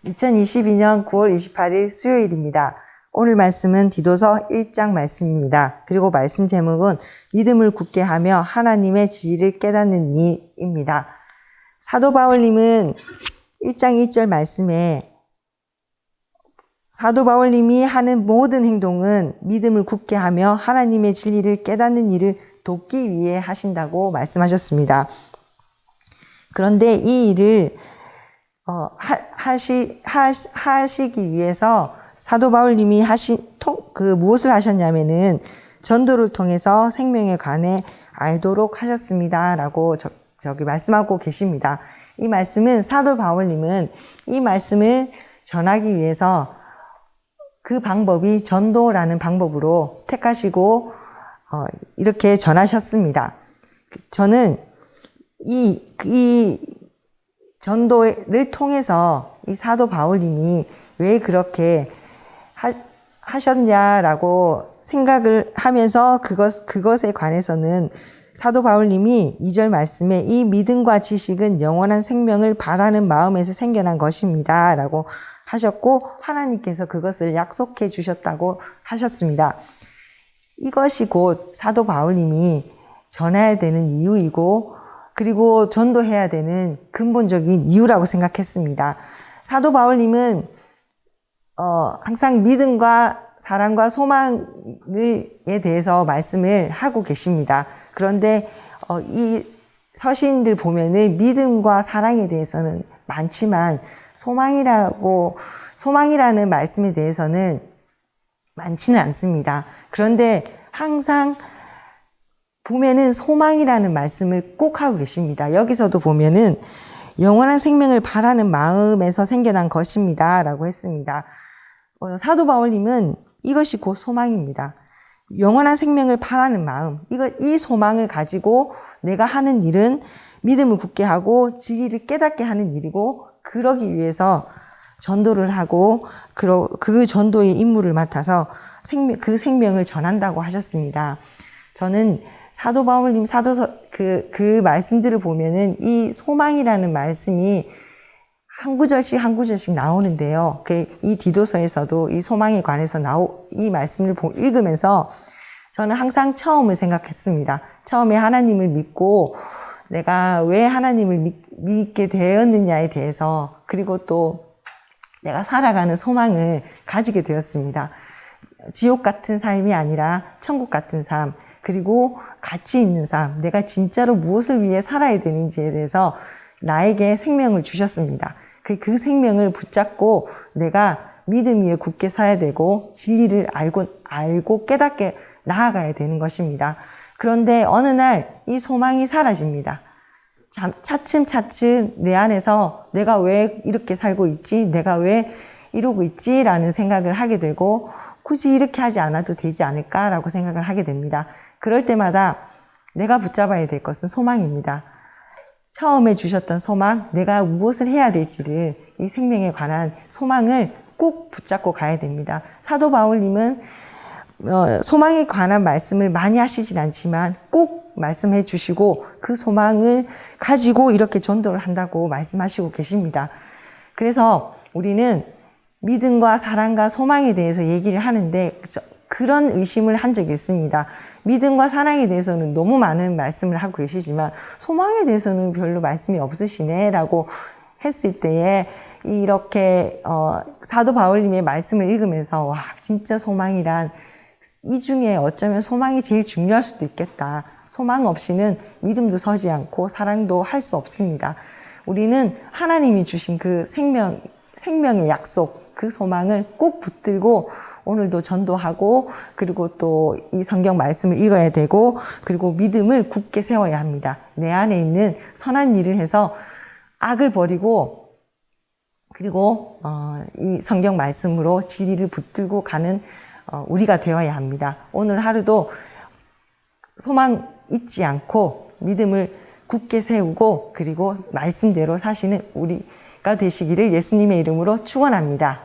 2022년 9월 28일 수요일입니다. 오늘 말씀은 디도서 1장 말씀입니다. 그리고 말씀 제목은 믿음을 굳게 하며 하나님의 진리를 깨닫는 일입니다. 사도 바울님은 1장 1절 말씀에 사도 바울님이 하는 모든 행동은 믿음을 굳게 하며 하나님의 진리를 깨닫는 일을 돕기 위해 하신다고 말씀하셨습니다. 그런데 이 일을 하시기 위해서 사도 바울님이 무엇을 하셨냐면은 전도를 통해서 생명에 관해 알도록 하셨습니다. 라고 저기 말씀하고 계십니다. 이 말씀은 사도 바울님은 이 말씀을 전하기 위해서 그 방법이 전도라는 방법으로 택하시고 이렇게 전하셨습니다. 저는 이 전도를 통해서 이 사도 바울님이 왜 그렇게 하셨냐라고 생각을 하면서 그것에 관해서는 사도 바울님이 2절 말씀에 이 믿음과 지식은 영원한 생명을 바라는 마음에서 생겨난 것입니다. 라고 하셨고 하나님께서 그것을 약속해 주셨다고 하셨습니다. 이것이 곧 사도 바울님이 전해야 되는 이유이고 그리고 전도해야 되는 근본적인 이유라고 생각했습니다. 사도 바울님은 항상 믿음과 사랑과 소망에 대해서 말씀을 하고 계십니다. 그런데 이 서신들 보면은 믿음과 사랑에 대해서는 많지만 소망이라는 말씀에 대해서는 많지는 않습니다. 그런데 항상 보면은 소망이라는 말씀을 꼭 하고 계십니다. 여기서도 보면은 영원한 생명을 바라는 마음에서 생겨난 것입니다. 라고 했습니다. 사도 바울님은 이것이 곧 소망입니다. 영원한 생명을 바라는 마음, 이 소망을 가지고 내가 하는 일은 믿음을 굳게 하고 진리를 깨닫게 하는 일이고 그러기 위해서 전도를 하고 그 전도의 임무를 맡아서 그 생명을 전한다고 하셨습니다. 저는 사도 바울님 사도서 그 말씀들을 보면은 이 소망이라는 말씀이 한 구절씩 나오는데요. 이 디도서에서도 이 소망에 관해서 이 말씀을 읽으면서 저는 항상 처음을 생각했습니다. 처음에 하나님을 믿고 내가 왜 하나님을 믿게 되었느냐에 대해서 그리고 또 내가 살아가는 소망을 가지게 되었습니다. 지옥 같은 삶이 아니라 천국 같은 삶, 그리고 가치 있는 삶, 내가 진짜로 무엇을 위해 살아야 되는지에 대해서 나에게 생명을 주셨습니다. 그 생명을 붙잡고 내가 믿음 위에 굳게 서야 되고 진리를 알고 깨닫게 나아가야 되는 것입니다. 그런데 어느 날 이 소망이 사라집니다. 차츰 내 안에서 내가 왜 이렇게 살고 있지? 내가 왜 이러고 있지? 라는 생각을 하게 되고 굳이 이렇게 하지 않아도 되지 않을까라고 생각을 하게 됩니다. 그럴 때마다 내가 붙잡아야 될 것은 소망입니다. 처음에 주셨던 소망, 내가 무엇을 해야 될지를 이 생명에 관한 소망을 꼭 붙잡고 가야 됩니다. 사도 바울님은 소망에 관한 말씀을 많이 하시진 않지만 꼭 말씀해 주시고 그 소망을 가지고 이렇게 전도를 한다고 말씀하시고 계십니다. 그래서 우리는 믿음과 사랑과 소망에 대해서 얘기를 하는데 그런 의심을 한 적이 있습니다. 믿음과 사랑에 대해서는 너무 많은 말씀을 하고 계시지만 소망에 대해서는 별로 말씀이 없으시네 라고 했을 때에 이렇게 사도 바울님의 말씀을 읽으면서 와 진짜 소망이란 이 중에 어쩌면 소망이 제일 중요할 수도 있겠다. 소망 없이는 믿음도 서지 않고 사랑도 할 수 없습니다. 우리는 하나님이 주신 그 생명의 약속, 그 소망을 꼭 붙들고 오늘도 전도하고 그리고 또 이 성경 말씀을 읽어야 되고 그리고 믿음을 굳게 세워야 합니다. 내 안에 있는 선한 일을 해서 악을 버리고 그리고 이 성경 말씀으로 진리를 붙들고 가는 우리가 되어야 합니다. 오늘 하루도 소망 잊지 않고 믿음을 굳게 세우고 그리고 말씀대로 사시는 우리가 되시기를 예수님의 이름으로 축원합니다.